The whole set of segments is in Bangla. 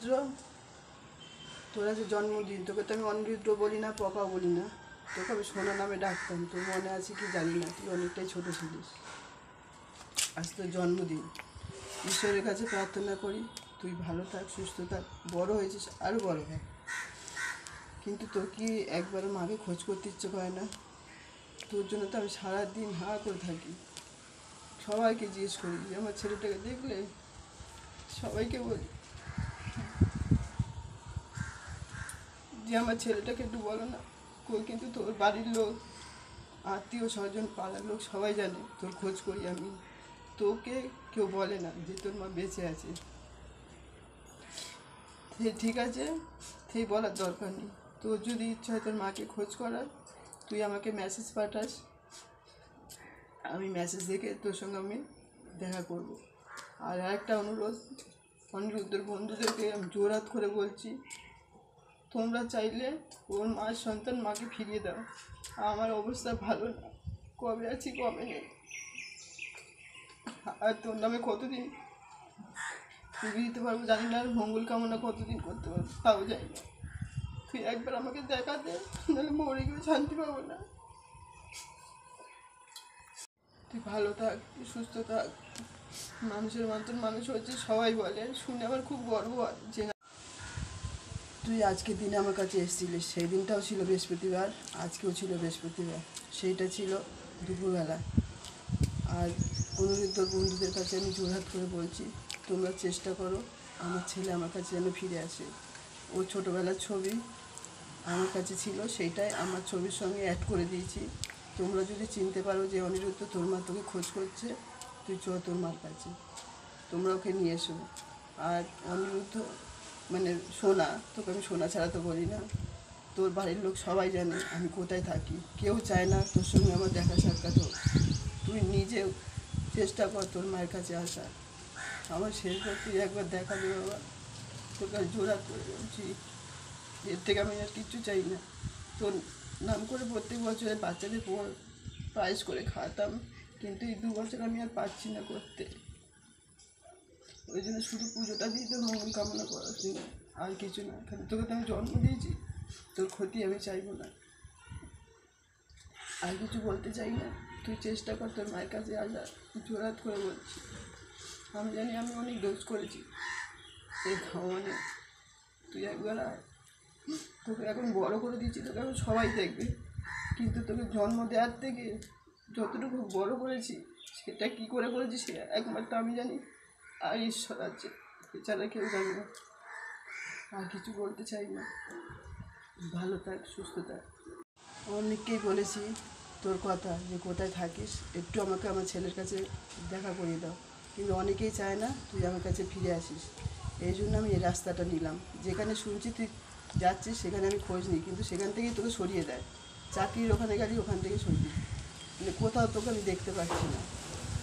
অনিরুদ্র, তোর আছে জন্মদিন, তোকে তো আমি অনিরুদ্র বলি না, পপা বলি না, তোকে আমি সোনা নামে ডাকতাম। তোর মনে আছে কি জানি না, তুই অনেকটাই ছোটো ছিলিস। আজ তোর জন্মদিন। ঈশ্বরের কাছে প্রার্থনা করি তুই ভালো থাক, সুস্থ থাক, বড় হয়েছিস আরও বড় থাক। কিন্তু তোর কি একবারও মাকে খোঁজ করতে ইচ্ছে করে না? তোর জন্য তো আমি সারাদিন হা করে থাকি। সবাইকে জিজ্ঞেস করি যে আমার ছেলেটাকে দেখলে, সবাইকে বলি যে আমার ছেলেটাকে একটু বলো না। কিন্তু তোর বাড়ির লোক, আত্মীয় স্বজন, পাড়ার লোক সবাই জানে তোর খোঁজ করি আমি। তোকে কেউ বলে না যে তোর মা বেঁচে আছে। ঠিক আছে, সেই বলার দরকার নেই। তোর যদি ইচ্ছা হয় তোর মাকে খোঁজ করার, তুই আমাকে মেসেজ পাঠাস, আমি মেসেজ দেখে তোর সঙ্গে আমি দেখা করব। আর আরেকটা অনুরোধ, অনিরুদ্ধের বন্ধুদেরকে আমি জোরহাত করে বলছি, তোমরা চাইলে ওর মার সন্তান মাকে ফিরিয়ে দাও। আমার অবস্থা ভালো না, কবে আছি কবে নেই। আর তোর নামে কতদিন দিতে পারবো জানি না, আর মঙ্গল কামনা কতদিন করতে পারবো তাও যাই না। তুই একবার আমাকে দেখা দে, নাহলে মরে গিয়ে শান্তি পাবো না। তুই ভালো থাক, তুই সুস্থ থাক। মানুষের মতন মানুষ হচ্ছে সবাই বলে, শুনে আমার খুব গর্ব হয় যে তুই আজকের দিনে আমার কাছে এসেছিলিস। সেই দিনটাও ছিল বৃহস্পতিবার, আজকেও ছিল বৃহস্পতিবার, সেইটা ছিল দুপুরবেলা। আর অনুরুদ্ধর বন্ধুদের কাছে আমি জোরহাত করে বলছি, তোমরা চেষ্টা করো আমার ছেলে আমার কাছে যেন ফিরে আসে। ওর ছোটোবেলার ছবি আমার কাছে ছিল, সেইটাই আমার ছবির সঙ্গে অ্যাড করে দিয়েছি। তোমরা যদি চিনতে পারো যে অনিরুদ্ধ তোর মা তোকে খোঁজ করছে, তুই চ তোর মার কাছে, তোমরা ওকে নিয়ে এসো। আর অনিরুদ্ধ মানে সোনা, তোকে আমি সোনা ছাড়া তো বলি না। তোর বাড়ির লোক সবাই জানে আমি কোথায় থাকি, কেউ চায় না তোর সঙ্গে আমার দেখা সাক্ষাৎ হোক। তুই নিজেও চেষ্টা কর তোর মায়ের কাছে আসার। আমার শেষবার তুই একবার দেখা দে বাবা, তোকে আর জোরহাত করে বলছি। এর থেকে আমি আর কিচ্ছু চাই না। তোর নাম করে প্রত্যেক বছরে বাচ্চাদের প্রাইজ করে খাওয়াতাম, কিন্তু এই 2 বছর আমি আর পাচ্ছি না করতে। ওই জন্য শুধু পুজোটা দিয়ে তোর মঙ্গল কামনা করার জন্য, আর কিছু না। কারণ তোকে তো আমি জন্ম দিয়েছি, তোর ক্ষতি আমি চাইবো না, আর কিছু বলতে চাই না। তুই চেষ্টা কর তোর মায়ের কাছে আসার, জোরহাত করে বলছি। আমি জানি আমি অনেক দোষ করেছি এই খাওয়ানে, তুই একবার আয়। তোকে এখন বড় করে দিচ্ছি, তোকে এখন সবাই দেখবে, কিন্তু তোকে জন্ম দেওয়ার থেকে যতটুকু বড় করেছি সেটা কী করে করেছি সে একমাত্র আমি জানি, আর ঈশ্বর আছে, এছাড়া কেউ জানি না। আর কিছু বলতে চাই না। ভালো থাক, সুস্থ থাক। অনেককেই বলেছি তোর কথা যে কোথায় থাকিস, একটু আমাকে আমার ছেলের কাছে দেখা করিয়ে দাও, কিন্তু অনেকেই চায় না তুই আমার কাছে ফিরে আসিস। এই জন্য আমি এই রাস্তাটা নিলাম। যেখানে শুনছি তুই যাচ্ছিস সেখানে আমি খোঁজ নিই, কিন্তু সেখান থেকেই তোকে সরিয়ে দেয়। চাকরির ওখানে গেলি ওখান থেকে সরিয়ে, মানে কোথাও তোকে আমি দেখতে পাচ্ছি না।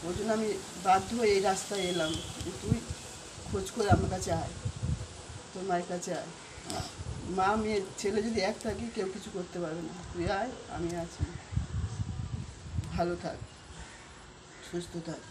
ওই জন্য আমি বাধ্য হয়ে এই রাস্তায় এলাম যে তুই খোঁজ করে আমার কাছে আয়, তোর মায়ের কাছে আয়। মা মেয়ে ছেলে যদি এক থাকি কেউ কিছু করতে পারবে না। তুই আয়, আমি আছি। ভালো থাক, সুস্থ থাক।